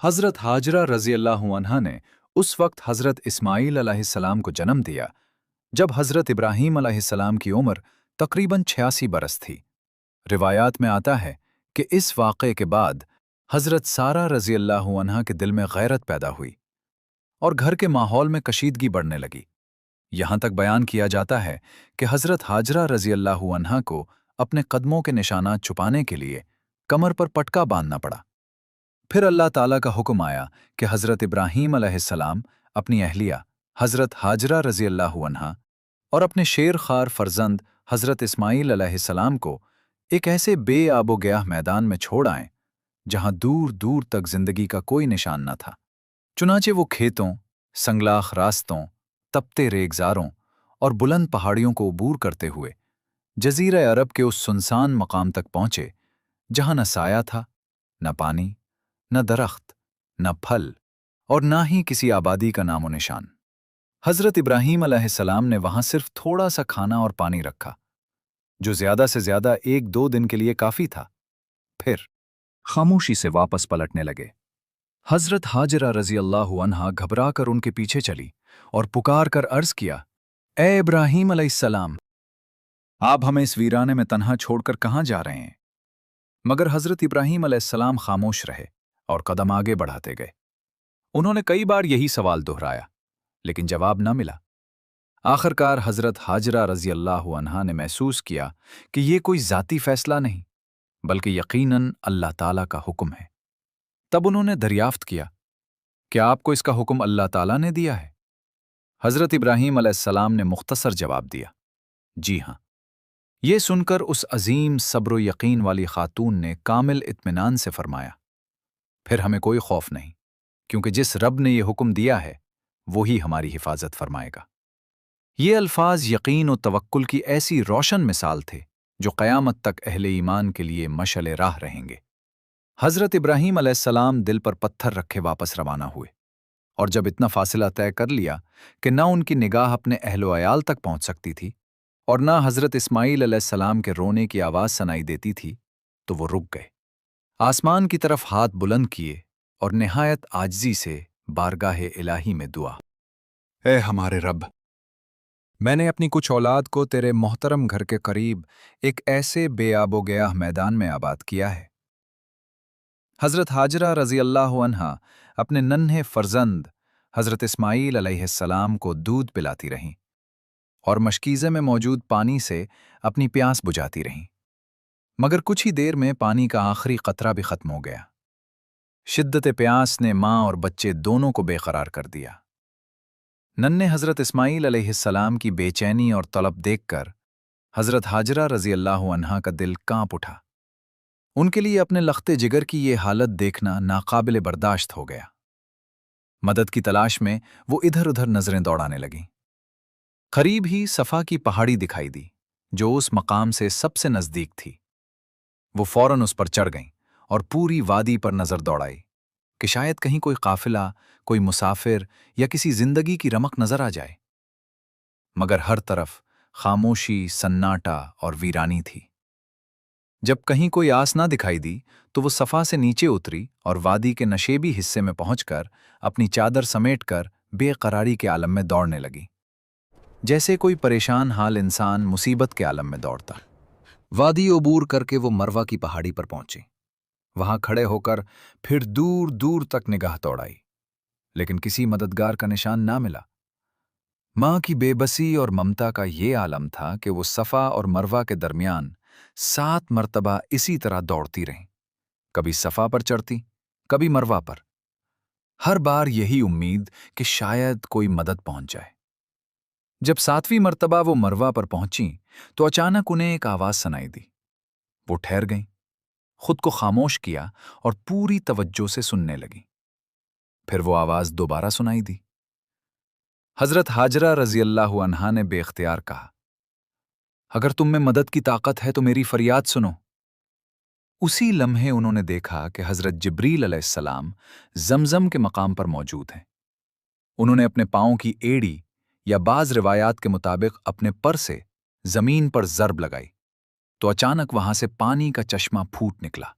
हज़रत हाजरा रज़ी अल्लाह अन्हा ने उस वक्त हज़रत इस्माईल अलैहिस्सलाम को जन्म दिया जब हज़रत इब्राहीम अलैहिस्सलाम की उम्र तकरीबन 86 बरस थी। रिवायात में आता है कि इस वाक़े के बाद हज़रत सारा रज़ी अल्लाह अन्हा के दिल में गैरत पैदा हुई और घर के माहौल में कशीदगी बढ़ने लगी। यहाँ तक बयान किया जाता है कि हज़रत हाजरा रज़ी अल्लाह अन्हा को अपने कदमों के निशानात छुपाने के लिए कमर पर पटका बांधना पड़ा। फिर अल्लाह ताला का हुक्म आया कि हज़रत इब्राहीम अलैहिस्सलाम अपनी अहलिया हज़रत हाजरा रज़ी अल्लाह अन्हा और अपने शेर खार फर्जंद हज़रत इस्माईल अलैहिस्सलाम को एक ऐसे बेआबो गयाह मैदान में छोड़ आएं जहां दूर दूर तक जिंदगी का कोई निशान न था। चुनाचे वो खेतों, संगलाख रास्तों, तपते रेगजारों और बुलंद पहाड़ियों को अबूर करते हुए जज़ीरा अरब के उस सुनसान मकाम तक पहुंचे जहां न साया था, न पानी, न दरख्त, न फल और ना ही किसी आबादी का नामो निशान। हज़रत इब्राहीम अलैहिस्सलाम ने वहां सिर्फ थोड़ा सा खाना और पानी रखा, जो ज्यादा से ज्यादा 1-2 दिन के लिए काफी था। फिर खामोशी से वापस पलटने लगे। हज़रत हाजरा रज़ी अल्लाह अन्हा घबरा कर उनके पीछे चली और पुकार कर अर्ज किया, ए इब्राहीम अलैहिस्सलाम, आप हमें इस वीराने में तन्हा छोड़कर कहाँ जा रहे हैं? मगर हज़रत इब्राहीम अलैहिस्सलाम खामोश रहे और कदम आगे बढ़ाते गए। उन्होंने कई बार यही सवाल दोहराया, लेकिन जवाब न मिला। आखिरकार हज़रत हाजरा रज़ी अल्लाह अन्हा ने महसूस किया कि ये कोई ज़ाती फैसला नहीं, बल्कि यकीनन अल्लाह ताला का हुक्म है। तब उन्होंने दरियाफ्त किया, क्या आपको इसका हुक्म अल्लाह ताला ने दिया है? हज़रत इब्राहीम अलैहिस्सलाम ने मुख्तसर जवाब दिया, जी हाँ। ये सुनकर उस अजीम सब्र यकीन वाली खातून ने कामिल इत्मीनान से फरमाया, फिर हमें कोई खौफ नहीं, क्योंकि जिस रब ने ये हुक्म दिया है वही हमारी हिफाजत फरमाएगा। ये अल्फाज यकीन और तवक्कुल की ऐसी रोशन मिसाल थे जो क़यामत तक अहले ईमान के लिए मशअल राह रहेंगे। हज़रत इब्राहीम अलैहिस्सलाम दिल पर पत्थर रखे वापस रवाना हुए, और जब इतना फासिला तय कर लिया कि न उनकी निगाह अपने अहलो अयाल तक पहुंच सकती थी और न हज़रत इस्माईल अलैहिस्सलाम के रोने की आवाज़ सुनाई देती थी, तो वो रुक गए। आसमान की तरफ हाथ बुलंद किए और निहायत आजिज़ी से बारगाहे इलाही में दुआ, ए हमारे रब, मैंने अपनी कुछ औलाद को तेरे मोहतरम घर के करीब एक ऐसे बेआबो गयाह मैदान में आबाद किया है। हज़रत हाजरा रज़ी अल्लाह अन्हा अपने नन्हे फर्जंद हज़रत इस्माईल अलैहिस्सलाम को दूध पिलाती रहीं और मशकीज़े में मौजूद पानी से अपनी प्यास बुझाती रहीं। मगर कुछ ही देर में पानी का आखिरी कतरा भी खत्म हो गया। शिद्दत प्यास ने माँ और बच्चे दोनों को बेकरार कर दिया। नन्हे हज़रत इस्माईल अलैहिस्सलाम की बेचैनी और तलब देखकर हज़रत हाजरा रज़ी अल्लाह अन्हा का दिल कांप उठा। उनके लिए अपने लख्ते जिगर की ये हालत देखना नाकाबिले बर्दाश्त हो गया। मदद की तलाश में वो इधर उधर नजरें दौड़ाने लगीं। करीब ही सफ़ा की पहाड़ी दिखाई दी, जो उस मकाम से सबसे नज़दीक थी। वो फौरन उस पर चढ़ गईं और पूरी वादी पर नज़र दौड़ाई कि शायद कहीं कोई काफिला, कोई मुसाफिर या किसी जिंदगी की रमक नजर आ जाए। मगर हर तरफ खामोशी, सन्नाटा और वीरानी थी। जब कहीं कोई आस ना दिखाई दी तो वो सफ़ा से नीचे उतरी और वादी के नशेबी हिस्से में पहुंचकर अपनी चादर समेटकर बेकरारी के आलम में दौड़ने लगी, जैसे कोई परेशान हाल इंसान मुसीबत के आलम में दौड़ता। वादी अबूर करके वो मरवा की पहाड़ी पर पहुंची। वहां खड़े होकर फिर दूर दूर तक निगाह दौड़ाई, लेकिन किसी मददगार का निशान ना मिला। माँ की बेबसी और ममता का ये आलम था कि वो सफ़ा और मरवा के दरमियान 7 मरतबा इसी तरह दौड़ती रहीं, कभी सफ़ा पर चढ़ती, कभी मरवा पर। हर बार यही उम्मीद कि शायद कोई मदद पहुंच जाए। जब 7वीं मरतबा वो मरवा पर पहुंची तो अचानक उन्हें एक आवाज़ सुनाई दी। वो ठहर गईं, खुद को खामोश किया और पूरी तवज्जो से सुनने लगी। फिर वो आवाज़ दोबारा सुनाई दी। हज़रत हाजरा रज़ी अल्लाह अन्हा ने बेख्तियार कहा, अगर तुम में मदद की ताकत है तो मेरी फरियाद सुनो। उसी लम्हे उन्होंने देखा कि हज़रत जिब्रील अलैहिस्सलाम जमजम के मकाम पर मौजूद हैं। उन्होंने अपने पाँव की एड़ी या बाज़ रिवायात के मुताबिक अपने पर से ज़मीन पर ज़र्ब लगाई तो अचानक वहां से पानी का चश्मा फूट निकला।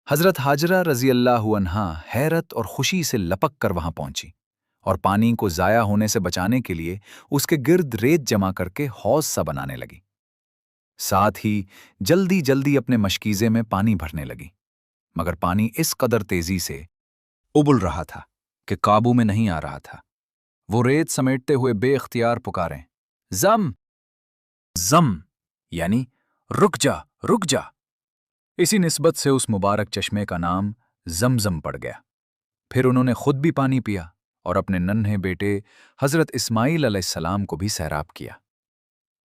حضرت हाजरा रज़ी अल्लाह अन्हा हैरत और खुशी से लपक कर वहां पहुंची और पानी को ज़ाया होने से बचाने के लिए उसके गिर्द रेत जमा करके हौज सा बनाने लगी। साथ ही जल्दी जल्दी अपने मशकीज़े में पानी भरने लगी, मगर पानी इस कदर तेजी से उबल रहा था कि काबू में नहीं आ रहा था। वो रेत समेटते हुए बेख्तियार पुकारें, जम जम, यानी रुक जा रुक जा। इसी निस्बत से उस मुबारक चश्मे का नाम जमजम पड़ गया। फिर उन्होंने खुद भी पानी पिया और अपने नन्हे बेटे हजरत इस्माईल अलैहिस्सलाम को भी सैराब किया।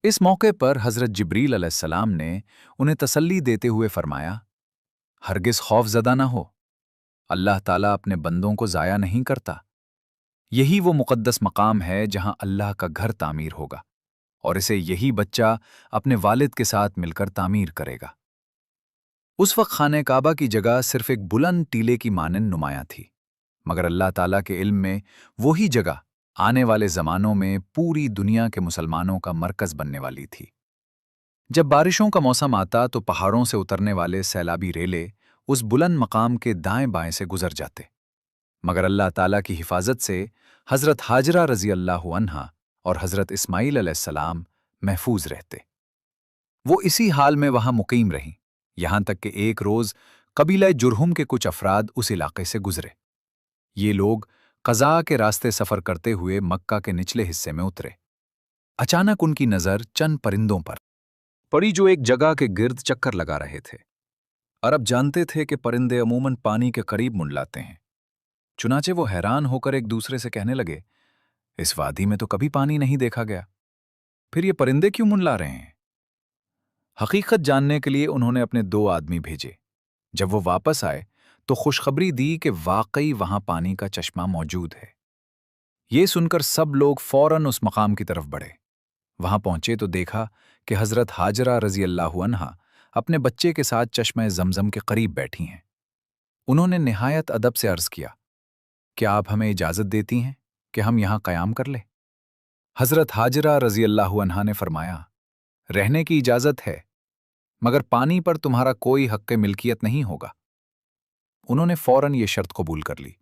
इस मौके पर हजरत जिब्रील अलैहिस्सलाम ने उन्हें तसल्ली देते हुए फरमाया, हरगिज खौफजदा ना हो, अल्लाह ताला अपने बंदों को ज़ाया नहीं करता। यही वो मुक़द्दस मकाम है जहां अल्लाह का घर तामीर होगा और इसे यही बच्चा अपने वालिद के साथ मिलकर तामीर करेगा। उस वक्त खाने काबा की जगह सिर्फ एक बुलंद टीले की मानंद नुमाया थी, मगर अल्लाह ताला के इल्म में वही जगह आने वाले ज़मानों में पूरी दुनिया के मुसलमानों का मरकज़ बनने वाली थी। जब बारिशों का मौसम आता तो पहाड़ों से उतरने वाले सैलाबी रेले उस बुलंद मकाम के दाएं बाएं से गुजर जाते, मगर अल्लाह ताला की हिफाजत से हज़रत हाजरा रज़ी अल्लाह अन्हा और हज़रत इस्माईल अलैहिस्सलाम महफूज रहते। वो इसी हाल में वहां मुकीम रहीं, यहां तक कि एक रोज कबीला जुरहुम के कुछ अफराद उस इलाके से गुजरे। ये लोग कज़ा के रास्ते सफर करते हुए मक्का के निचले हिस्से में उतरे। अचानक उनकी नजर चंद परिंदों पर पड़ी जो एक जगह के गिर्द चक्कर लगा रहे थे। अरब जानते थे कि परिंदे अमूमन पानी के करीब मुंडलाते हैं। चुनाचे वो हैरान होकर एक दूसरे से कहने लगे, इस वादी में तो कभी पानी नहीं देखा गया, फिर ये परिंदे क्यों मुंडला रहे हैं? हकीकत जानने के लिए उन्होंने अपने 2 आदमी भेजे। जब वो वापस आए तो खुशखबरी दी कि वाकई वहां पानी का चश्मा मौजूद है। ये सुनकर सब लोग फौरन उस मकाम की तरफ बढ़े। वहां पहुंचे तो देखा कि हजरत हाजरा रजी अल्लाह अन्हा अपने बच्चे के साथ चश्मा जमजम के करीब बैठी हैं। उन्होंने निहायत अदब से अर्ज किया, क्या आप हमें इजाजत देती हैं कि हम यहां कयाम कर ले? हजरत हाजरा रजी अल्लाह अन्हा ने फरमाया, रहने की इजाजत है, मगर पानी पर तुम्हारा कोई हक़ मिल्कियत नहीं होगा। उन्होंने फौरन ये शर्त कबूल कर ली।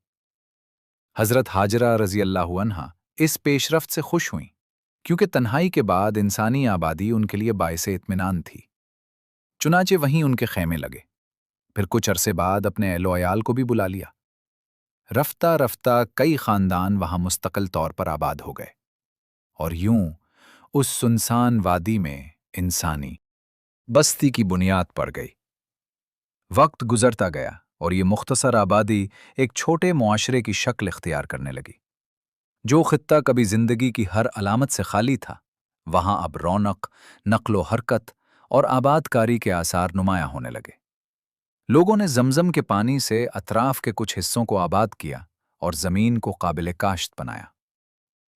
हजरत हाजरा रजी अल्लाह अन्हा इस पेशरफ्त से खुश हुईं, क्योंकि तन्हाई के बाद इंसानी आबादी उनके लिए बाइसे इत्मीनान थी। चुनाचे वहीं उनके खैमे लगे। फिर कुछ अरसे बाद अपने अहलो अयाल को भी बुला लिया। रफ्ता रफ्ता कई खानदान वहां मुस्तकिल तौर पर आबाद हो गए और यूं उस सुनसान वादी में इंसानी बस्ती की बुनियाद पड़ गई। वक्त गुजरता गया और ये मुख्तसर आबादी एक छोटे मुआशरे की शक्ल इख्तियार करने लगी। जो खित्ता कभी जिंदगी की हर अलामत से खाली था, वहां अब रौनक, नक्लो हरकत और आबादकारी के आसार नुमाया होने लगे। लोगों ने जमजम के पानी से अतराफ के कुछ हिस्सों को आबाद किया और जमीन को काबिल काश्त बनाया।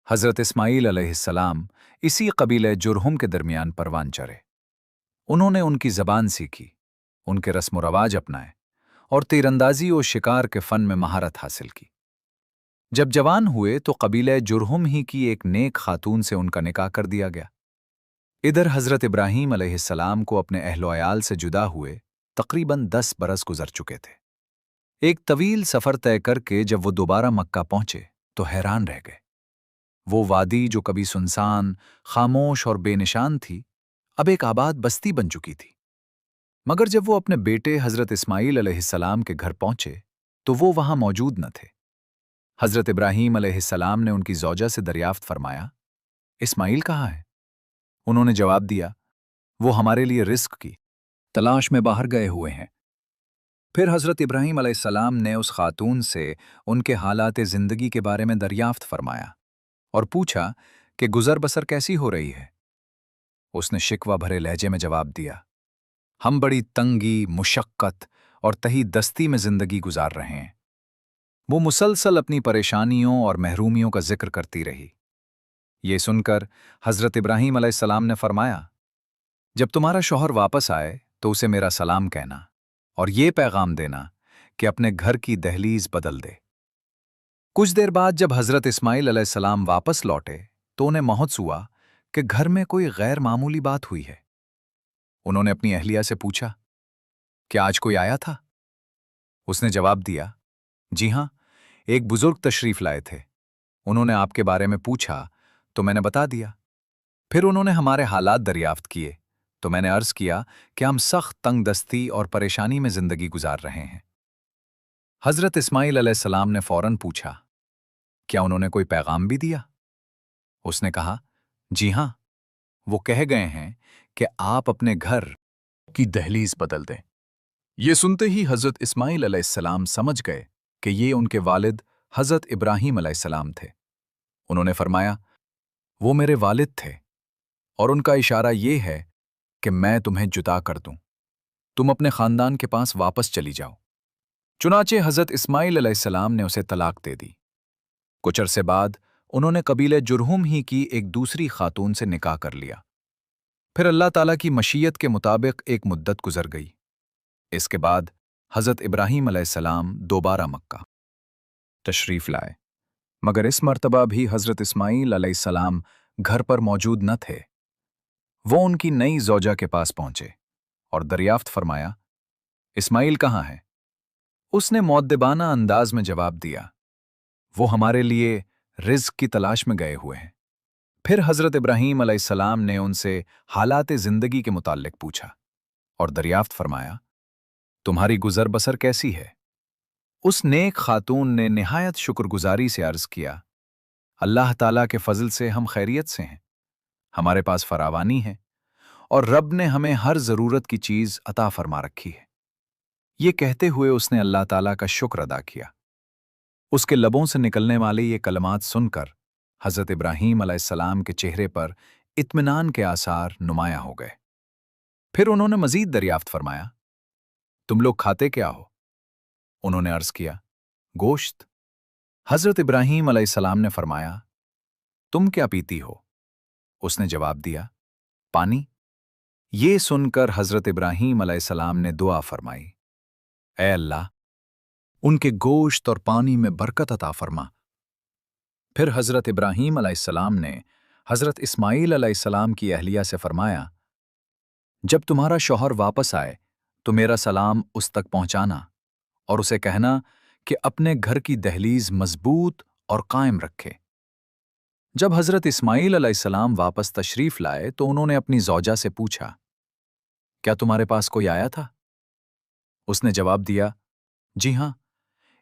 हजरत इस्माईल अलैहिस्सलाम इसी कबीले जुरहुम के दरमियान परवान चढ़े। उन्होंने उनकी जबान सीखी, उनके रस्म रवाज अपनाए और तीरंदाजी और शिकार के फन में महारत हासिल की। जब जवान हुए तो कबीले जुरहुम ही की एक नेक खातून से उनका निकाह कर दिया गया। इधर हजरत इब्राहीम अलैहिस्सलाम को अपने अहलो अयाल से जुदा हुए तकरीबन 10 बरस गुजर चुके थे। एक तवील सफर तय करके जब वो दोबारा मक्का पहुंचे तो हैरान रह गए। वो वादी जो कभी सुनसान, खामोश और बेनिशान थी, अब एक आबाद बस्ती बन चुकी थी। मगर जब वो अपने बेटे हजरत इस्माईल अलैहिस्सलाम के घर पहुंचे तो वो वहां मौजूद न थे। हजरत इब्राहीम अलैहिस्सलाम ने उनकी ज़ौजा से दरियाफ्त फरमाया, इस्माईल कहाँ है? उन्होंने जवाब दिया, वो हमारे लिए रिस्क की तलाश में बाहर गए हुए हैं। फिर हजरत इब्राहीम अलैहिस्सलाम ने उस खातून से उनके हालात ज़िंदगी के बारे में दरियाफ्त फरमाया और पूछा कि गुजर बसर कैसी हो रही है। उसने शिकवा भरे लहजे में जवाब दिया, हम बड़ी तंगी, मुशक्कत और तही दस्ती में जिंदगी गुजार रहे हैं। वो मुसलसल अपनी परेशानियों और महरूमियों का जिक्र करती रही। ये सुनकर हजरत इब्राहीम अलैहिस्सलाम ने फरमाया, जब तुम्हारा शौहर वापस आए तो उसे मेरा सलाम कहना और ये पैगाम देना कि अपने घर की दहलीज बदल दे। कुछ देर बाद जब हजरत इस्माईल अलैहिस्सलाम वापस लौटे तो उन्हें महसूस हुआ कि घर में कोई गैर मामूली बात हुई है। उन्होंने अपनी अहलिया से पूछा, क्या आज कोई आया था? उसने जवाब दिया, जी हाँ, एक बुजुर्ग तशरीफ लाए थे। उन्होंने आपके बारे में पूछा तो मैंने बता दिया। फिर उन्होंने हमारे हालात दरियाफ्त किए तो मैंने अर्ज किया कि हम सख्त तंग दस्ती और परेशानी में जिंदगी गुजार रहे हैं। हजरत इस्माइल अलैहिस्सलाम ने फौरन पूछा, क्या उन्होंने कोई पैगाम भी दिया? उसने कहा, जी हां, वो कह गए हैं कि आप अपने घर की दहलीज बदल दें। ये सुनते ही हजरत इस्माइल अलैहिस्सलाम समझ गए कि ये उनके वालिद हजरत इब्राहीम अलैहिस्सलाम थे। उन्होंने फरमाया, वो मेरे वालिद थे और उनका इशारा ये है कि मैं तुम्हें जुदा कर दूं, तुम अपने खानदान के पास वापस चली जाओ। चुनाचे हजरत इस्माइल अलैहिस्सलाम ने उसे तलाक दे दी। कुछ अरसे बाद उन्होंने कबीले जुरहुम ही की एक दूसरी खातून से निकाह कर लिया। फिर अल्लाह ताला की मशीयत के मुताबिक एक मुद्दत गुजर गई। इसके बाद हजरत इब्राहीम अलैहिस्सलाम दोबारा मक्का तशरीफ लाए, मगर इस मर्तबा भी हजरत इस्माइल अलैहिस्सलाम घर पर मौजूद न थे। वो उनकी नई ज़ौजा के पास पहुंचे और दरियाफ्त फरमाया, इस्माइल कहाँ है? उसने मुअद्दिबाना अंदाज में जवाब दिया, वो हमारे लिए रिज़्क की तलाश में गए हुए हैं। फिर हजरत इब्राहीम अलैहिस्सलाम ने उनसे हालात ज़िंदगी के मुताल्लिक पूछा और दरियाफ्त फरमाया, तुम्हारी गुजर बसर कैसी है? उस नेक खातून ने निहायत शुक्रगुजारी से अर्ज किया, अल्लाह ताला के फजल से हम खैरियत से हैं, हमारे पास फरावानी है और रब ने हमें हर जरूरत की चीज अता फरमा रखी है। ये कहते हुए उसने अल्लाह ताला का शुक्र अदा किया। उसके लबों से निकलने वाले ये कलमात सुनकर हजरत इब्राहीम अलैहिस्सलाम के चेहरे पर इत्मीनान के आसार नुमाया हो गए। फिर उन्होंने मजीद दरियाफ्त फरमाया, तुम लोग खाते क्या हो? उन्होंने अर्ज किया, गोश्त। हजरत इब्राहीम अलैहिस्सलाम ने फरमाया, तुम क्या पीती हो? उसने जवाब दिया, पानी। ये सुनकर हजरत इब्राहीम अलैहिस्सलाम ने दुआ फरमाई, ऐ अल्लाह, उनके गोश्त और पानी में बरकत अता फरमा। फिर हजरत इब्राहीम अलैहिस्सलाम ने हजरत इस्माइल अलैहिस्सलाम की अहलिया से फरमाया, जब तुम्हारा शौहर वापस आए तो मेरा सलाम उस तक पहुंचाना और उसे कहना कि अपने घर की दहलीज मजबूत और कायम रखे। जब हजरत इस्माइल अलैहिस्सलाम वापस तशरीफ लाए तो उन्होंने अपनी ज़ौजा से पूछा, क्या तुम्हारे पास कोई आया था? उसने जवाब दिया, जी हां,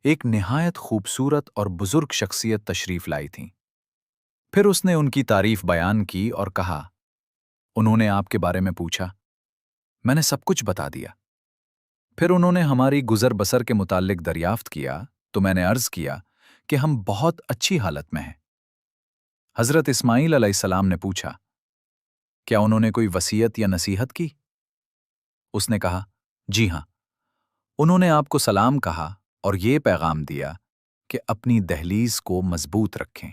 एक निहायत खूबसूरत और बुजुर्ग शख्सियत तशरीफ लाई थी। फिर उसने उनकी तारीफ बयान की और कहा, उन्होंने आपके बारे में पूछा, मैंने सब कुछ बता दिया। फिर उन्होंने हमारी गुजर बसर के मुताल्लिक दरियाफ्त किया तो मैंने अर्ज किया कि हम बहुत अच्छी हालत में हैं। हजरत इस्माइल अलैहिस्सलाम ने पूछा, क्या उन्होंने कोई वसीयत या नसीहत की? उसने कहा, जी हां, उन्होंने आपको सलाम कहा और ये पैगाम दिया कि अपनी दहलीज को मजबूत रखें।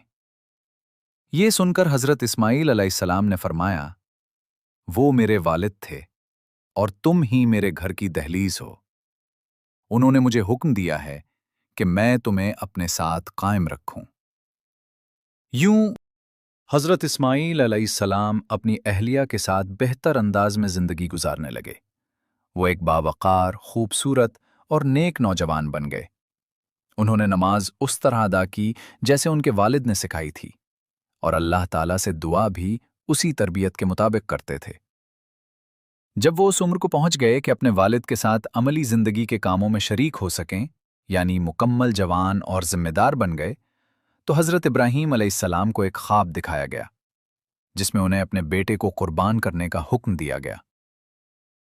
ये सुनकर हजरत इस्माइल अलैहिस्सलाम ने फरमाया, वो मेरे वालिद थे और तुम ही मेरे घर की दहलीज हो। उन्होंने मुझे हुक्म दिया है कि मैं तुम्हें अपने साथ कायम रखूं। यूं हजरत इस्माइल अलैहिस्सलाम अपनी अहलिया के साथ बेहतर अंदाज में जिंदगी गुजारने लगे। वो एक बावकार, खूबसूरत और नेक नौजवान बन गए। उन्होंने नमाज उस तरह अदा की जैसे उनके वालिद ने सिखाई थी और अल्लाह ताला से दुआ भी उसी तरबियत के मुताबिक करते थे। जब वो उस उम्र को पहुंच गए कि अपने वालिद के साथ अमली जिंदगी के कामों में शरीक हो सकें, यानी मुकम्मल जवान और जिम्मेदार बन गए, तो हजरत इब्राहीम अलैहिस्सलाम को एक ख्वाब दिखाया गया जिसमें उन्हें अपने बेटे को कुर्बान करने का हुक्म दिया गया।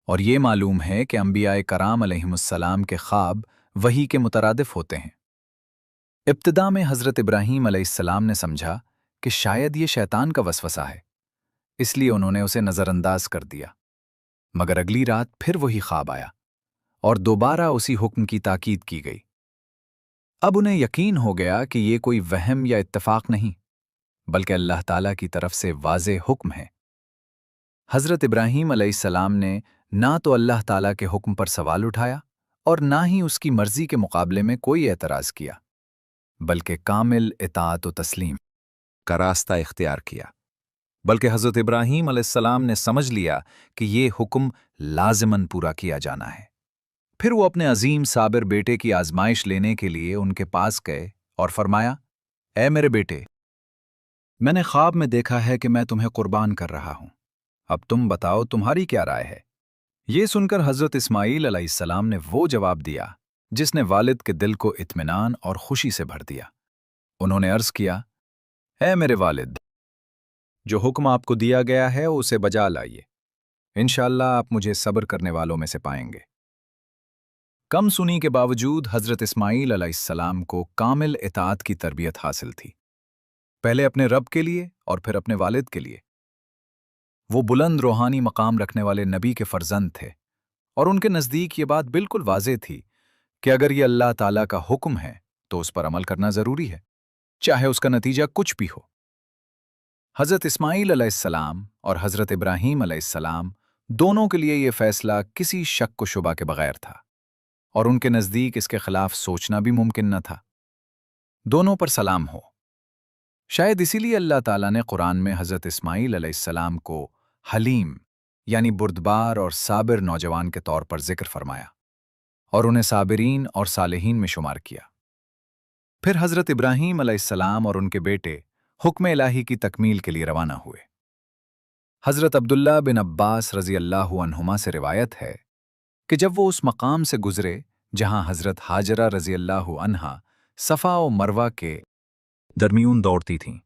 और ये मालूम है कि अंबियाए कराम अलैहिमुस्सलाम के ख्वाब वही के मुतरादिफ होते हैं। इब्तिदा में हजरत इब्राहीम अलैहिस्सलाम ने समझा कि शायद ये शैतान का वसवसा है, इसलिए उन्होंने उसे नजरअंदाज कर दिया। मगर अगली रात फिर वही ख्वाब आया और दोबारा उसी हुक्म की ताकीद की गई। अब उन्हें यकीन हो गया कि ये कोई वहम या इत्तेफाक नहीं, बल्कि अल्लाह ताला की तरफ से वाज़े हुक्म है। हजरत इब्राहीम अलैहिस्सलाम ने ना तो अल्लाह ताला के हुक्म पर सवाल उठाया और ना ही उसकी मर्जी के मुकाबले में कोई एतराज़ किया, बल्कि कामिल इताअत व तस्लीम का रास्ता इख्तियार किया। बल्कि हजरत इब्राहीम अलैहिस्सलाम ने समझ लिया कि ये हुक्म लाजिमन पूरा किया जाना है। پھر وہ اپنے عظیم صابر بیٹے کی آزمائش لینے کے لیے ان کے پاس گئے اور فرمایا، اے میرے بیٹے، میں نے خواب میں دیکھا ہے کہ میں تمہیں قربان کر رہا ہوں، اب تم بتاؤ تمہاری کیا رائے ہے؟ یہ سن کر حضرت اسماعیل علیہ السلام نے وہ جواب دیا جس نے والد کے دل کو اطمینان اور خوشی سے بھر دیا۔ انہوں نے عرض کیا، اے میرے والد، جو حکم آپ کو دیا گیا ہے اسے بجا لائیے، انشاءاللہ آپ مجھے صبر کرنے والوں میں سے پائیں گے۔ کم سنی کے باوجود حضرت اسماعیل علیہ السلام کو کامل اطاعت کی تربیت حاصل تھی، پہلے اپنے رب کے لیے اور پھر اپنے والد کے لیے۔ وہ بلند روحانی مقام رکھنے والے نبی کے فرزند تھے، اور ان کے نزدیک یہ بات بالکل واضح تھی کہ اگر یہ اللہ تعالیٰ کا حکم ہے تو اس پر عمل کرنا ضروری ہے، چاہے اس کا نتیجہ کچھ بھی ہو۔ حضرت اسماعیل علیہ السلام اور حضرت ابراہیم علیہ السلام دونوں کے لیے یہ فیصلہ کسی شک و شبہ کے بغیر تھا، اور ان کے نزدیک اس کے خلاف سوچنا بھی ممکن نہ تھا۔ دونوں پر سلام ہو۔ شاید اسی لیے اللہ تعالیٰ نے قرآن میں حضرت اسماعیل علیہ السلام کو حلیم یعنی بردبار اور صابر نوجوان کے طور پر ذکر فرمایا اور انہیں صابرین اور صالحین میں شمار کیا۔ پھر حضرت ابراہیم علیہ السلام اور ان کے بیٹے حکم الہی کی تکمیل کے لیے روانہ ہوئے۔ حضرت عبداللہ بن عباس رضی اللہ عنہما سے روایت ہے کہ جب وہ اس مقام سے گزرے جہاں حضرت ہاجرہ رضی اللہ عنہا صفا و مروہ کے درمیون دوڑتی تھیں،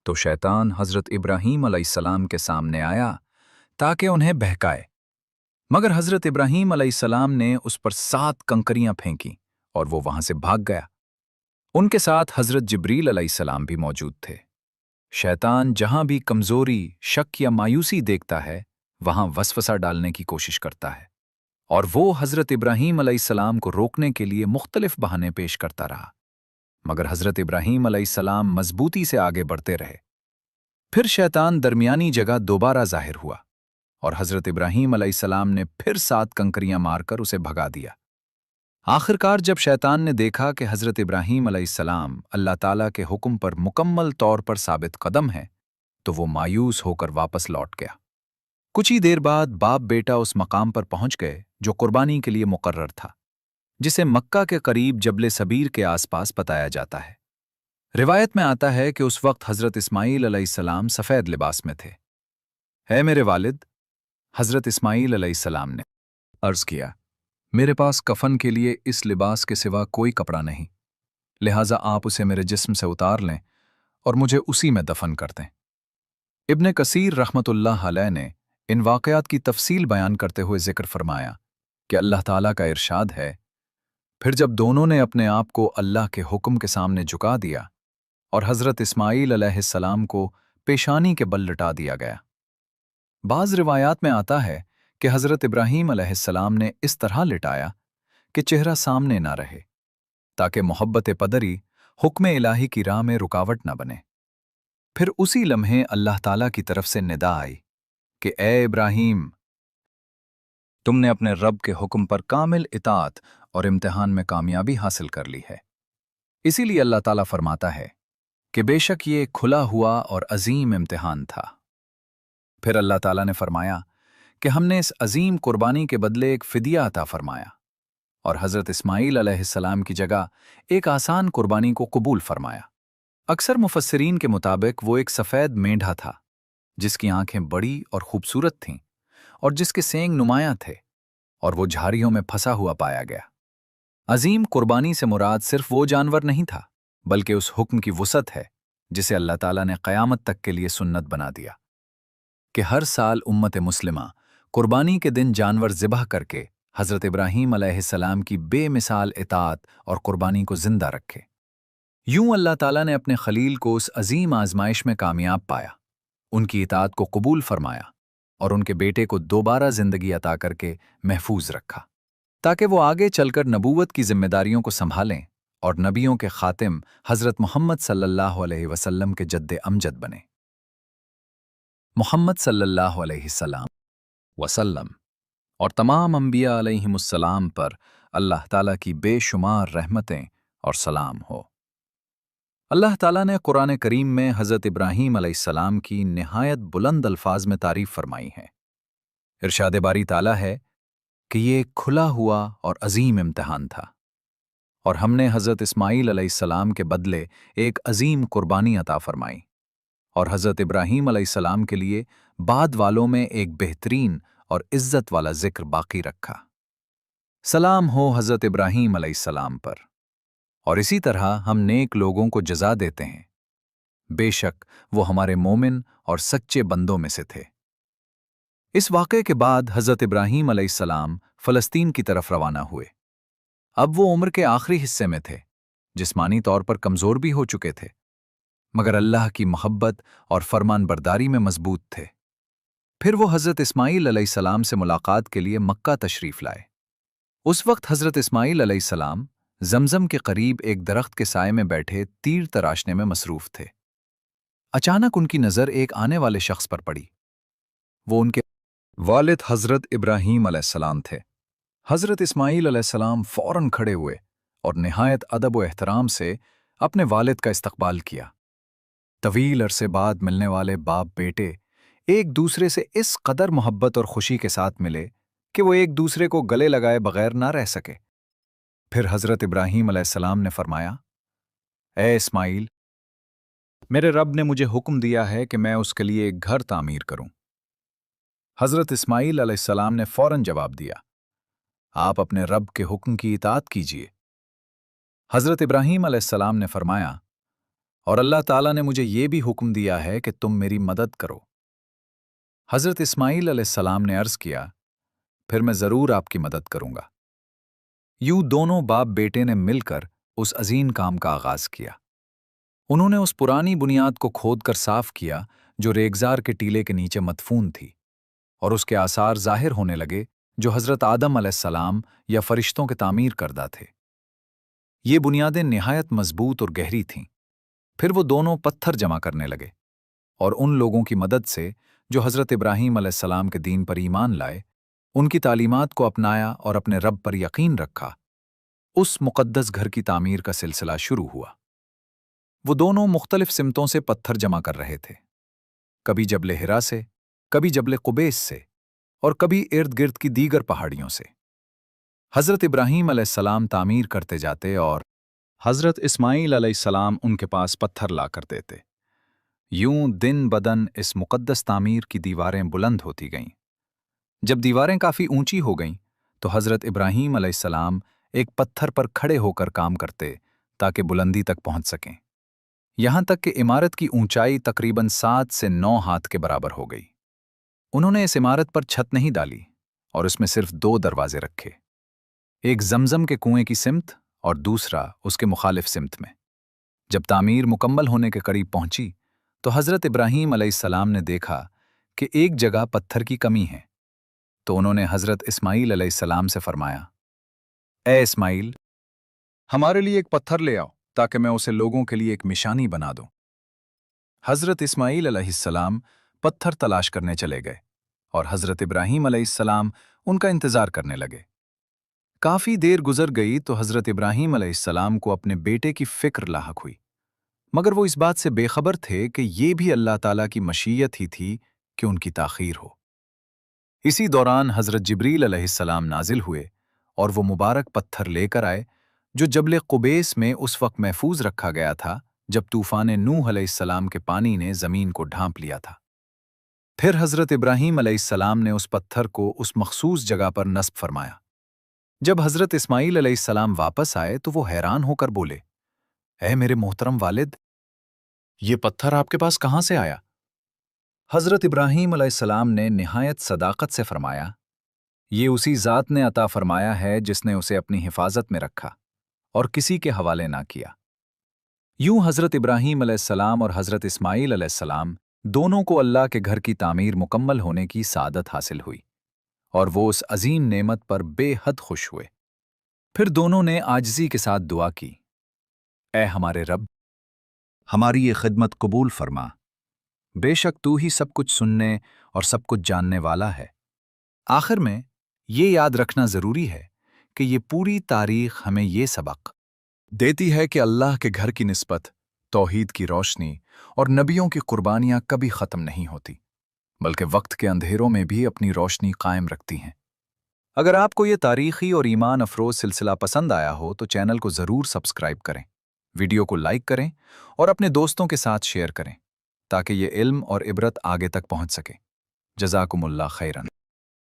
تو شیطان حضرت ابراہیم علیہ السلام کے سامنے آیا تاکہ انہیں بہکائے، مگر حضرت ابراہیم علیہ السلام نے اس پر 7 کنکریاں پھینکیں اور وہ وہاں سے بھاگ گیا۔ ان کے ساتھ حضرت جبریل علیہ السلام بھی موجود تھے۔ شیطان جہاں بھی کمزوری، شک یا مایوسی دیکھتا ہے وہاں وسوسہ ڈالنے کی کوشش کرتا ہے، اور وہ حضرت ابراہیم علیہ السلام کو روکنے کے لیے مختلف بہانے پیش کرتا رہا، مگر حضرت ابراہیم علیہ السلام مضبوطی سے آگے بڑھتے رہے۔ پھر شیطان درمیانی جگہ دوبارہ ظاہر ہوا اور حضرت ابراہیم علیہ السلام نے پھر 7 کنکریاں مار کر اسے بھگا دیا۔ آخرکار جب شیطان نے دیکھا کہ حضرت ابراہیم علیہ السلام اللہ تعالیٰ کے حکم پر مکمل طور پر ثابت قدم ہیں، تو وہ مایوس ہو کر واپس لوٹ گیا۔ کچھ ہی دیر بعد باپ بیٹا اس مقام پر پہنچ گئے جو قربانی کے لیے مقرر تھا، جسے مکہ کے قریب جبل سبیر کے آس پاس بتایا جاتا ہے۔ روایت میں آتا ہے کہ اس وقت حضرت اسماعیل علیہ السلام سفید لباس میں تھے۔ اے میرے والد، حضرت اسماعیل علیہ السلام نے عرض کیا، میرے پاس کفن کے لیے اس لباس کے سوا کوئی کپڑا نہیں، لہٰذا آپ اسے میرے جسم سے اتار لیں اور مجھے اسی میں دفن کر دیں۔ ابن کثیر رحمۃ اللہ علیہ نے ان واقعات کی تفصیل بیان کرتے ہوئے ذکر فرمایا کہ اللہ تعالیٰ کا ارشاد ہے، پھر جب دونوں نے اپنے آپ کو اللہ کے حکم کے سامنے جھکا دیا اور حضرت اسماعیل علیہ السلام کو پیشانی کے بل لٹا دیا گیا۔ بعض روایات میں آتا ہے کہ حضرت ابراہیم علیہ السلام نے اس طرح لٹایا کہ چہرہ سامنے نہ رہے، تاکہ محبت پدری حکم الہی کی راہ میں رکاوٹ نہ بنے۔ پھر اسی لمحے اللہ تعالیٰ کی طرف سے ندا آئی کہ اے ابراہیم، تم نے اپنے رب کے حکم پر کامل اطاعت اور امتحان میں کامیابی حاصل کر لی ہے۔ اسی لیے اللہ تعالیٰ فرماتا ہے کہ بے شک یہ کھلا ہوا اور عظیم امتحان تھا۔ پھر اللہ تعالیٰ نے فرمایا کہ ہم نے اس عظیم قربانی کے بدلے ایک فدیہ عطا فرمایا، اور حضرت اسماعیل علیہ السلام کی جگہ ایک آسان قربانی کو قبول فرمایا۔ اکثر مفسرین کے مطابق وہ ایک سفید مینڈھا تھا جس کی آنکھیں بڑی اور خوبصورت تھیں اور جس کے سینگ نمایاں تھے، اور وہ جھاڑیوں میں پھنسا ہوا پایا گیا۔ عظیم قربانی سے مراد صرف وہ جانور نہیں تھا، بلکہ اس حکم کی وسعت ہے جسے اللہ تعالیٰ نے قیامت تک کے لیے سنت بنا دیا کہ ہر سال امت مسلمہ قربانی کے دن جانور ذبح کر کے حضرت ابراہیم علیہ السلام کی بے مثال اطاعت اور قربانی کو زندہ رکھے۔ یوں اللہ تعالیٰ نے اپنے خلیل کو اس عظیم آزمائش میں کامیاب پایا، ان کی اطاعت کو قبول فرمایا اور ان کے بیٹے کو دوبارہ زندگی عطا کر کے محفوظ رکھا، تاکہ وہ آگے چل کر نبوت کی ذمہ داریوں کو سنبھالیں اور نبیوں کے خاتم حضرت محمد صلی اللہ علیہ وسلم کے جد امجد بنے۔ محمد صلی اللہ علیہ وسلم اور تمام انبیاء علیہم السلام پر اللہ تعالیٰ کی بے شمار رحمتیں اور سلام ہو۔ اللہ تعالیٰ نے قرآن کریم میں حضرت ابراہیم علیہ السلام کی نہایت بلند الفاظ میں تعریف فرمائی ہے۔ ارشاد باری تعالیٰ ہے کہ یہ ایک کھلا ہوا اور عظیم امتحان تھا، اور ہم نے حضرت اسماعیل علیہ السلام کے بدلے ایک عظیم قربانی عطا فرمائی، اور حضرت ابراہیم علیہ السلام کے لیے بعد والوں میں ایک بہترین اور عزت والا ذکر باقی رکھا۔ سلام ہو حضرت ابراہیم علیہ السلام پر، اور اسی طرح ہم نیک لوگوں کو جزا دیتے ہیں، بے شک وہ ہمارے مومن اور سچے بندوں میں سے تھے۔ اس واقعے کے بعد حضرت ابراہیم علیہ السلام فلسطین کی طرف روانہ ہوئے۔ اب وہ عمر کے آخری حصے میں تھے، جسمانی طور پر کمزور بھی ہو چکے تھے، مگر اللہ کی محبت اور فرمان برداری میں مضبوط تھے۔ پھر وہ حضرت اسماعیل علیہ السلام سے ملاقات کے لیے مکہ تشریف لائے۔ اس وقت حضرت اسماعیل علیہ السلام زمزم کے قریب ایک درخت کے سائے میں بیٹھے تیر تراشنے میں مصروف تھے۔ اچانک ان کی نظر ایک آنے والے شخص پر پڑی۔ وہ ان کے والد حضرت ابراہیم علیہ السلام تھے۔ حضرت اسماعیل علیہ السلام فوراً کھڑے ہوئے اور نہایت ادب و احترام سے اپنے والد کا استقبال کیا۔ طویل عرصے بعد ملنے والے باپ بیٹے ایک دوسرے سے اس قدر محبت اور خوشی کے ساتھ ملے کہ وہ ایک دوسرے کو گلے لگائے بغیر نہ رہ سکے۔ پھر حضرت ابراہیم علیہ السلام نے فرمایا، اے اسماعیل، میرے رب نے مجھے حکم دیا ہے کہ میں اس کے لیے ایک گھر تعمیر کروں۔ حضرت اسماعیل علیہ السلام نے فوراً جواب دیا، آپ اپنے رب کے حکم کی اطاعت کیجیے۔ حضرت ابراہیم علیہ السلام نے فرمایا، اور اللہ تعالیٰ نے مجھے یہ بھی حکم دیا ہے کہ تم میری مدد کرو۔ حضرت اسماعیل علیہ السلام نے عرض کیا، پھر میں ضرور آپ کی مدد کروں گا۔ یوں دونوں باپ بیٹے نے مل کر اس عظیم کام کا آغاز کیا۔ انہوں نے اس پرانی بنیاد کو کھود کر صاف کیا جو ریگزار کے ٹیلے کے نیچے مدفون تھی، اور اس کے آثار ظاہر ہونے لگے جو حضرت آدم علیہ السلام یا فرشتوں کے تعمیر کردہ تھے۔ یہ بنیادیں نہایت مضبوط اور گہری تھیں۔ پھر وہ دونوں پتھر جمع کرنے لگے، اور ان لوگوں کی مدد سے جو حضرت ابراہیم علیہ السلام کے دین پر ایمان لائے، ان کی تعلیمات کو اپنایا اور اپنے رب پر یقین رکھا، اس مقدس گھر کی تعمیر کا سلسلہ شروع ہوا۔ وہ دونوں مختلف سمتوں سے پتھر جمع کر رہے تھے، کبھی جبل ہرا سے، کبھی جبل قبیس سے، اور کبھی ارد گرد کی دیگر پہاڑیوں سے۔ حضرت ابراہیم علیہ السلام تعمیر کرتے جاتے اور حضرت اسماعیل علیہ السلام ان کے پاس پتھر لا کر دیتے۔ یوں دن بدن اس مقدس تعمیر کی دیواریں بلند ہوتی گئیں۔ جب دیواریں کافی اونچی ہو گئیں تو حضرت ابراہیم علیہ السلام ایک پتھر پر کھڑے ہو کر کام کرتے تاکہ بلندی تک پہنچ سکیں، یہاں تک کہ عمارت کی اونچائی تقریباً 7 سے 9 ہاتھ کے برابر ہو گئی۔ انہوں نے اس عمارت پر چھت نہیں ڈالی اور اس میں صرف 2 دروازے رکھے، ایک زمزم کے کنویں کی سمت اور دوسرا اس کے مخالف سمت میں۔ جب تعمیر مکمل ہونے کے قریب پہنچی تو حضرت ابراہیم علیہ السلام نے دیکھا کہ ایک جگہ پتھر کی کمی ہے، تو انہوں نے حضرت اسماعیل علیہ السلام سے فرمایا، اے اسماعیل، ہمارے لیے ایک پتھر لے آؤ تاکہ میں اسے لوگوں کے لیے ایک نشانی بنا دوں۔ حضرت اسماعیل علیہ السلام پتھر تلاش کرنے چلے گئے اور حضرت ابراہیم علیہ السلام ان کا انتظار کرنے لگے۔ کافی دیر گزر گئی تو حضرت ابراہیم علیہ السلام کو اپنے بیٹے کی فکر لاحق ہوئی، مگر وہ اس بات سے بے خبر تھے کہ یہ بھی اللہ تعالیٰ کی مشیت ہی تھی کہ ان کی تاخیر ہو۔ اسی دوران حضرت جبریل علیہ السلام نازل ہوئے اور وہ مبارک پتھر لے کر آئے جو جبل قبیس میں اس وقت محفوظ رکھا گیا تھا جب طوفان نوح علیہ السلام کے پانی نے زمین کو ڈھانپ لیا تھا۔ پھر حضرت ابراہیم علیہ السلام نے اس پتھر کو اس مخصوص جگہ پر نصب فرمایا۔ جب حضرت اسماعیل علیہ السلام واپس آئے تو وہ حیران ہو کر بولے، اے میرے محترم والد، یہ پتھر آپ کے پاس کہاں سے آیا؟ حضرت ابراہیم علیہ السلام نے نہایت صداقت سے فرمایا، یہ اسی ذات نے عطا فرمایا ہے جس نے اسے اپنی حفاظت میں رکھا اور کسی کے حوالے نہ کیا۔ یوں حضرت ابراہیم علیہ السلام اور حضرت اسماعیل علیہ السلام دونوں کو اللہ کے گھر کی تعمیر مکمل ہونے کی سعادت حاصل ہوئی، اور وہ اس عظیم نعمت پر بے حد خوش ہوئے۔ پھر دونوں نے عاجزی کے ساتھ دعا کی، اے ہمارے رب، ہماری یہ خدمت قبول فرما، بے شک تو ہی سب کچھ سننے اور سب کچھ جاننے والا ہے۔ آخر میں یہ یاد رکھنا ضروری ہے کہ یہ پوری تاریخ ہمیں یہ سبق دیتی ہے کہ اللہ کے گھر کی نسبت، توحید کی روشنی اور نبیوں کی قربانیاں کبھی ختم نہیں ہوتی، بلکہ وقت کے اندھیروں میں بھی اپنی روشنی قائم رکھتی ہیں۔ اگر آپ کو یہ تاریخی اور ایمان افروز سلسلہ پسند آیا ہو تو چینل کو ضرور سبسکرائب کریں، ویڈیو کو لائک کریں اور اپنے دوستوں کے ساتھ شیئر کریں تاکہ یہ علم اور عبرت آگے تک پہنچ سکے۔ جزاکم اللہ خیرن۔